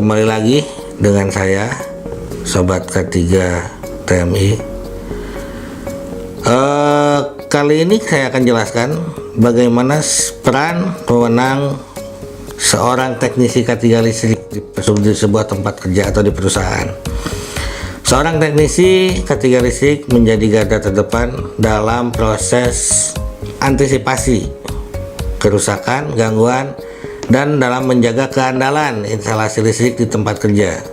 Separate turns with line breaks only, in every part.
Kembali lagi dengan saya, Sobat K3 TMI. Kali ini saya akan jelaskan bagaimana peran pemenang seorang teknisi K3 listrik di sebuah tempat kerja atau di perusahaan. Seorang teknisi K3 listrik menjadi garda terdepan dalam proses antisipasi kerusakan, gangguan, dan dalam menjaga keandalan instalasi listrik di tempat kerja.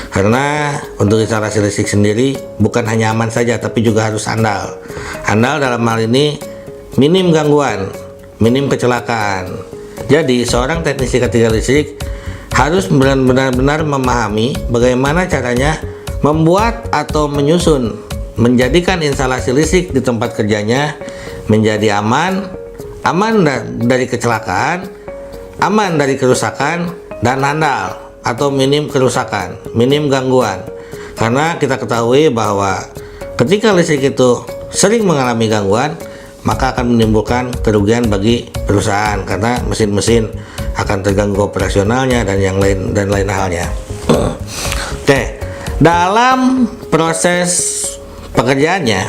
Karena untuk instalasi listrik sendiri bukan hanya aman saja, tapi juga harus andal. Andal dalam hal ini minim gangguan, minim kecelakaan. Jadi seorang teknisi K3 listrik harus benar-benar memahami bagaimana caranya membuat atau menyusun, menjadikan instalasi listrik di tempat kerjanya menjadi aman dari kecelakaan, aman dari kerusakan, dan andal atau minim kerusakan, minim gangguan. Karena kita ketahui bahwa ketika listrik itu sering mengalami gangguan, maka akan menimbulkan kerugian bagi perusahaan karena mesin-mesin akan terganggu operasionalnya dan yang lain halnya. Oke, dalam proses pekerjaannya,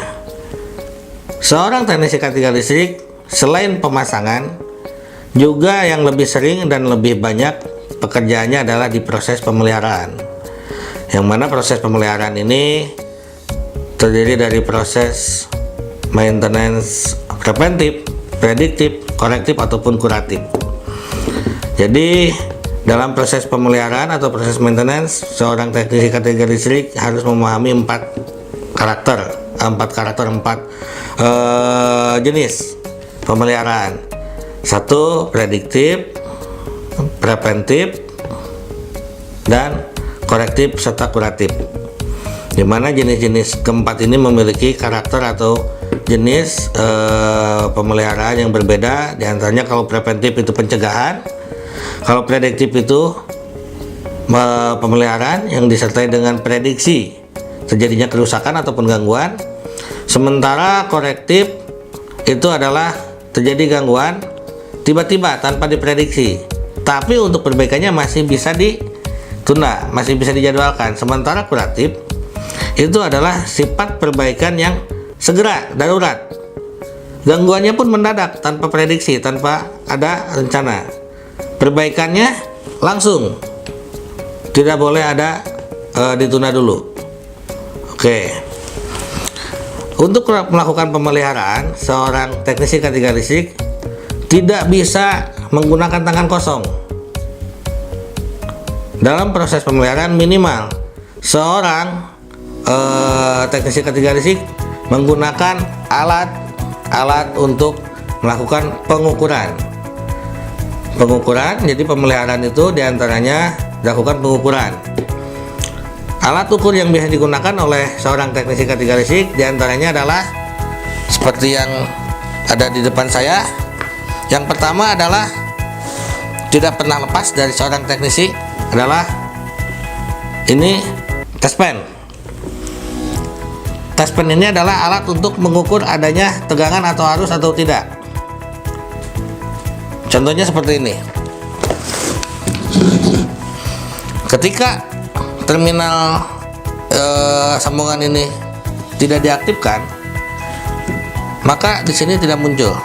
seorang teknisi K3 listrik selain pemasangan, juga yang lebih sering dan lebih banyak pekerjaannya adalah di proses pemeliharaan. Yang mana proses pemeliharaan ini terdiri dari proses maintenance preventif, prediktif, korektif, ataupun kuratif. Jadi dalam proses pemeliharaan atau proses maintenance, seorang teknisi K3 listrik harus memahami empat jenis pemeliharaan. Satu, prediktif, preventif, dan korektif serta kuratif. Dimana jenis-jenis keempat ini memiliki karakter atau jenis pemeliharaan yang berbeda. Di antaranya kalau preventif itu pencegahan, kalau prediktif itu pemeliharaan yang disertai dengan prediksi terjadinya kerusakan ataupun gangguan. Sementara korektif itu adalah terjadi gangguan tiba-tiba tanpa diprediksi, tapi untuk perbaikannya masih bisa ditunda, masih bisa dijadwalkan. Sementara kuratif itu adalah sifat perbaikan yang segera, darurat. Gangguannya pun mendadak, tanpa prediksi, tanpa ada rencana. Perbaikannya langsung, tidak boleh ada ditunda dulu. Oke. Untuk melakukan pemeliharaan, seorang teknisi K3 listrik tidak bisa menggunakan tangan kosong. Dalam proses pemeliharaan minimal seorang teknisi K3 listrik menggunakan alat untuk melakukan pengukuran. Jadi pemeliharaan itu diantaranya dilakukan pengukuran. Alat ukur yang bisa digunakan oleh seorang teknisi K3 listrik diantaranya adalah seperti yang ada di depan saya. Yang pertama adalah tidak pernah lepas dari seorang teknisi adalah ini test pen. Test pen ini adalah alat untuk mengukur adanya tegangan atau arus atau tidak. Contohnya seperti ini. Ketika terminal sambungan ini tidak diaktifkan, maka di sini tidak muncul.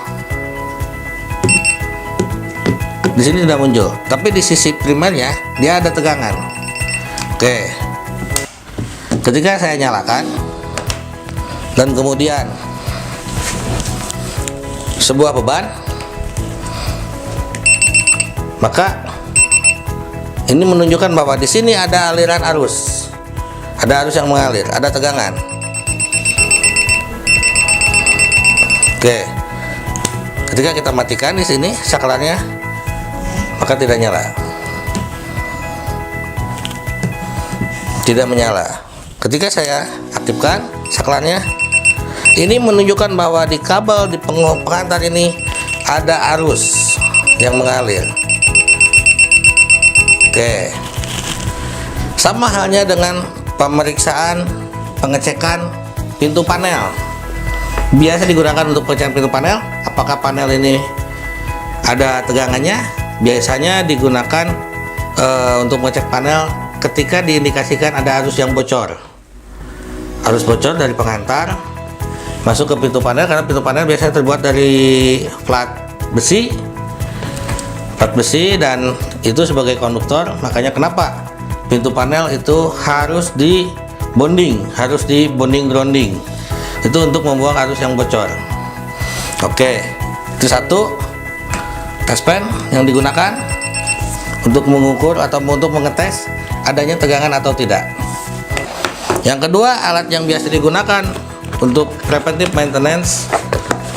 Di sini tidak muncul, tapi di sisi primernya dia ada tegangan. Oke. Ketika saya nyalakan dan kemudian sebuah beban, maka ini menunjukkan bahwa di sini ada aliran arus. Ada arus yang mengalir, ada tegangan. Oke. Ketika kita matikan di sini saklarnya, maka tidak nyala, tidak menyala. Ketika saya aktifkan saklarnya, ini menunjukkan bahwa di kabel di pengantar ini ada arus yang mengalir. Oke, sama halnya dengan pemeriksaan pengecekan pintu panel. Biasa digunakan untuk pengecekan pintu panel. Apakah panel ini ada tegangannya? Biasanya digunakan untuk mengecek panel ketika diindikasikan ada arus yang bocor. Arus bocor dari penghantar masuk ke pintu panel, karena pintu panel biasanya terbuat dari plat besi dan itu sebagai konduktor. Makanya kenapa pintu panel itu harus di bonding grounding, itu untuk membuang arus yang bocor. Oke, itu satu test pen yang digunakan untuk mengukur atau untuk mengetes adanya tegangan atau tidak. Yang kedua, alat yang biasa digunakan untuk preventive maintenance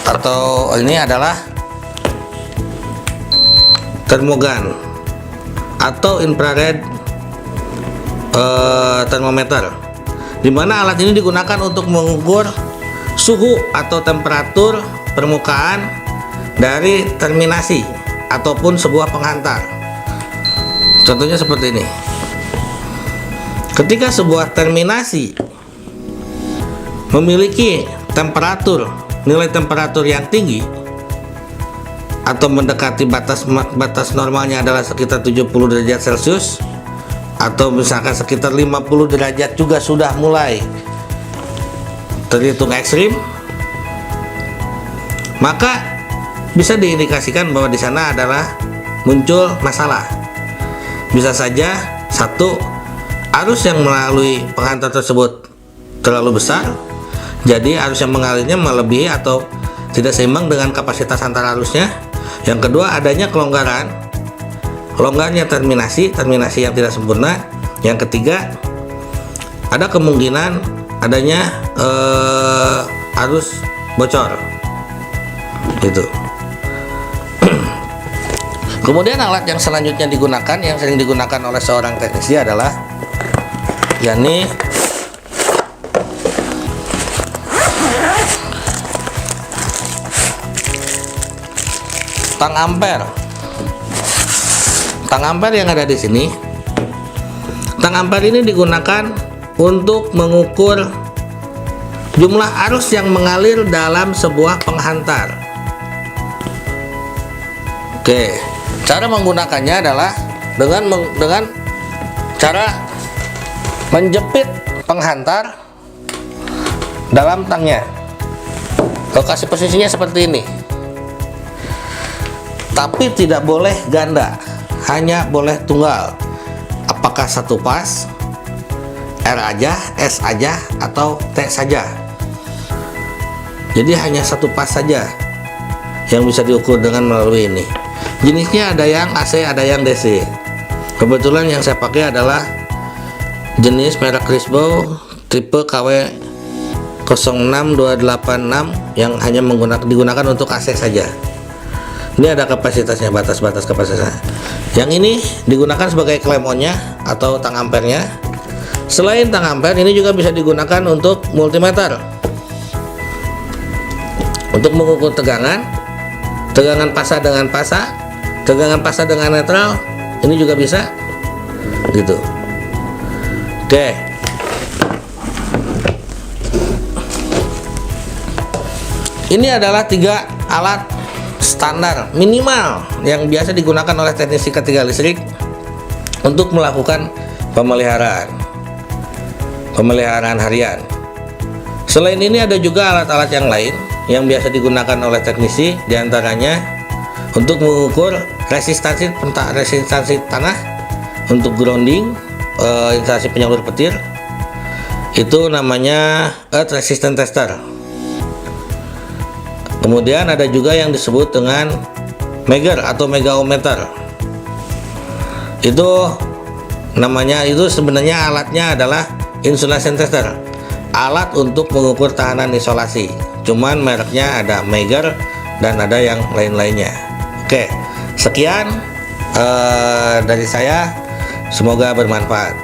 atau ini adalah termogan atau infrared termometer, di mana alat ini digunakan untuk mengukur suhu atau temperatur permukaan dari terminasi ataupun sebuah penghantar. Contohnya seperti ini. Ketika sebuah terminasi memiliki nilai temperatur yang tinggi atau mendekati batas normalnya adalah sekitar 70 derajat Celcius, atau misalkan sekitar 50 derajat juga sudah mulai terhitung ekstrim, maka bisa diindikasikan bahwa di sana adalah muncul masalah. Bisa saja satu, arus yang melalui penghantar tersebut terlalu besar, jadi arus yang mengalirnya melebihi atau tidak seimbang dengan kapasitas antar arusnya. Yang kedua, adanya longgarnya terminasi yang tidak sempurna. Yang ketiga, ada kemungkinan adanya arus bocor gitu. Kemudian alat yang selanjutnya digunakan, yang sering digunakan oleh seorang teknisi adalah yakni tang ampere. Tang ampere yang ada di sini, tang ampere ini digunakan untuk mengukur jumlah arus yang mengalir dalam sebuah penghantar. Oke, cara menggunakannya adalah dengan cara menjepit penghantar dalam tangnya. Lokasi posisinya seperti ini. Tapi tidak boleh ganda, hanya boleh tunggal. Apakah satu pas, R aja, S aja, atau T saja. Jadi hanya satu pas saja yang bisa diukur dengan melalui ini. Jenisnya ada yang AC, ada yang DC. Kebetulan yang saya pakai adalah jenis merek Crisbo tipe KW 06286 yang hanya digunakan untuk AC saja. Ini ada kapasitasnya, batas-batas kapasitasnya. Yang ini digunakan sebagai klem on-nya atau tang ampernya. Selain tang ampere, ini juga bisa digunakan untuk multimeter, untuk mengukur tegangan pasah dengan pasah, tegangan pasah dengan netral. Ini juga bisa gitu. Oke. Ini adalah 3 alat standar minimal yang biasa digunakan oleh teknisi ketiga listrik untuk melakukan pemeliharaan harian. Selain ini ada juga alat-alat yang lain yang biasa digunakan oleh teknisi, diantaranya untuk mengukur resistansi tanah, untuk grounding, instalasi penyalur petir, itu namanya earth resistance tester. Kemudian ada juga yang disebut dengan Megger atau megaometer. Itu sebenarnya alatnya adalah insulation tester, alat untuk mengukur tahanan isolasi. Cuman mereknya ada Megger dan ada yang lain-lainnya. Oke, sekian dari saya, semoga bermanfaat.